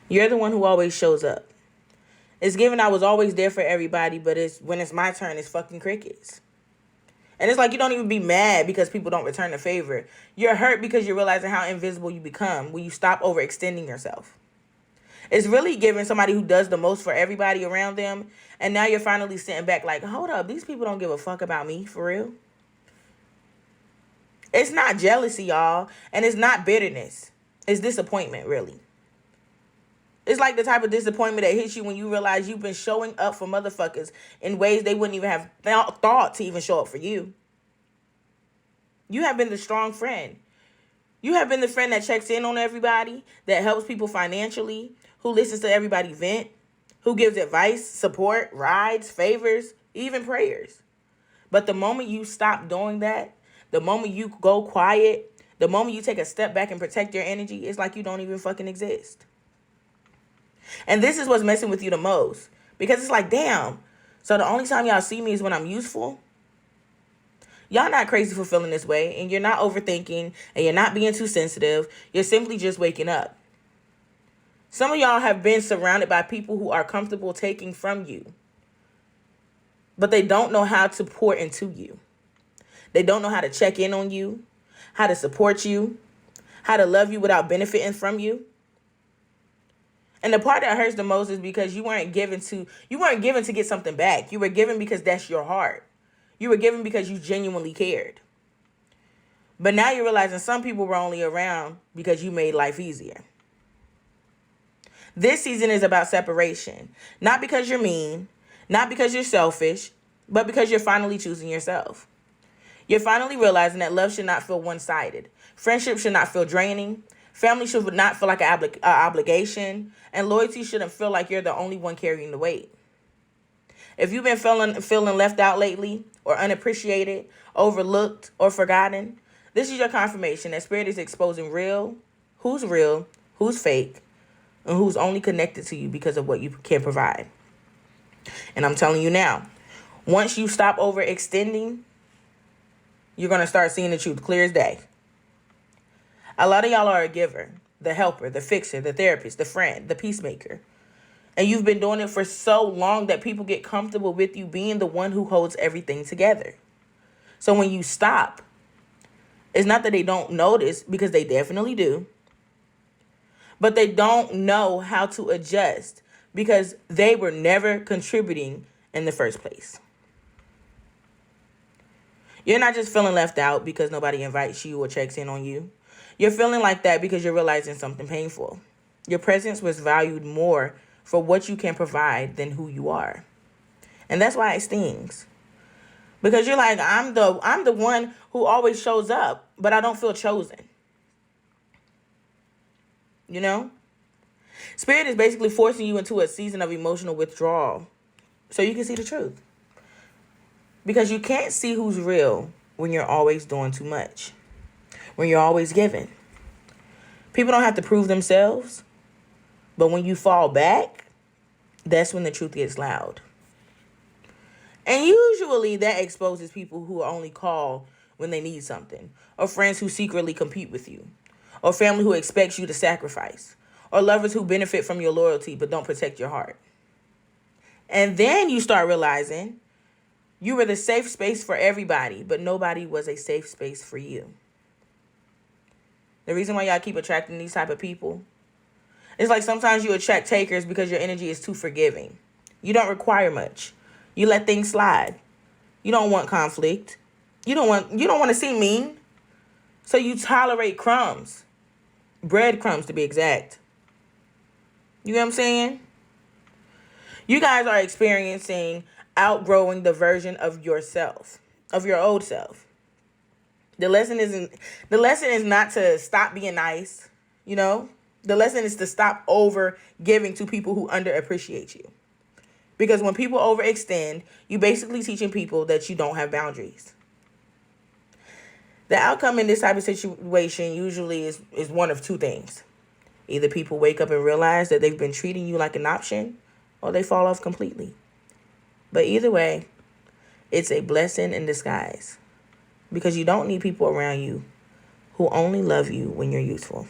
You're the one who always shows up. It's given I was always there for everybody, but it's when it's my turn, it's fucking crickets. And it's like you don't even be mad because people don't return the favor. You're hurt because you're realizing how invisible you become when you stop overextending yourself. It's really giving somebody who does the most for everybody around them, and now you're finally sitting back like, hold up, these people don't give a fuck about me, for real. It's not jealousy, y'all, and it's not bitterness. It's disappointment, really. It's like the type of disappointment that hits you when you realize you've been showing up for motherfuckers in ways they wouldn't even have thought to even show up for you. You have been the strong friend. You have been the friend that checks in on everybody, that helps people financially, who listens to everybody vent, who gives advice, support, rides, favors, even prayers. But the moment you stop doing that, the moment you go quiet, the moment you take a step back and protect your energy, it's like you don't even fucking exist. And this is what's messing with you the most. Because it's like, damn, so the only time y'all see me is when I'm useful? Y'all not crazy for feeling this way, and you're not overthinking, and you're not being too sensitive. You're simply just waking up. Some of y'all have been surrounded by people who are comfortable taking from you, but they don't know how to pour into you. They don't know how to check in on you, how to support you, how to love you without benefiting from you. And the part that hurts the most is because you weren't given to get something back. You were given because that's your heart. You were given because you genuinely cared. But now you're realizing some people were only around because you made life easier. This season is about separation. Not because you're mean, not because you're selfish, but because you're finally choosing yourself. You're finally realizing that love should not feel one-sided. Friendship should not feel draining. Family should not feel like an obligation. And loyalty shouldn't feel like you're the only one carrying the weight. If you've been feeling left out lately, or unappreciated, overlooked, or forgotten, this is your confirmation that Spirit is exposing who's fake, and who's only connected to you because of what you can provide. And I'm telling you now, once you stop overextending, you're going to start seeing the truth clear as day. A lot of y'all are a giver, the helper, the fixer, the therapist, the friend, the peacemaker. And you've been doing it for so long that people get comfortable with you being the one who holds everything together. So when you stop, it's not that they don't notice, because they definitely do. But they don't know how to adjust because they were never contributing in the first place. You're not just feeling left out because nobody invites you or checks in on you. You're feeling like that because you're realizing something painful. Your presence was valued more for what you can provide than who you are. And that's why it stings. Because you're like, I'm the one who always shows up, but I don't feel chosen. You know? Spirit is basically forcing you into a season of emotional withdrawal so you can see the truth. Because you can't see who's real when you're always doing too much. When you're always giving. People don't have to prove themselves. But when you fall back, that's when the truth gets loud. And usually that exposes people who only call when they need something. Or friends who secretly compete with you. Or family who expects you to sacrifice. Or lovers who benefit from your loyalty but don't protect your heart. And then you start realizing you were the safe space for everybody, but nobody was a safe space for you. The reason why y'all keep attracting these type of people, it's like sometimes you attract takers because your energy is too forgiving. You don't require much. You let things slide. You don't want conflict. You don't want to see mean. So you tolerate crumbs. Breadcrumbs to be exact. You know what I'm saying? You guys are experiencing outgrowing the version of yourself, of your old self. The lesson is not to stop being nice, you know? The lesson is to stop over giving to people who underappreciate you. Because when people overextend, you basically teaching people that you don't have boundaries. The outcome in this type of situation usually is one of two things. Either people wake up and realize that they've been treating you like an option, or they fall off completely. But either way, it's a blessing in disguise. Because you don't need people around you who only love you when you're useful.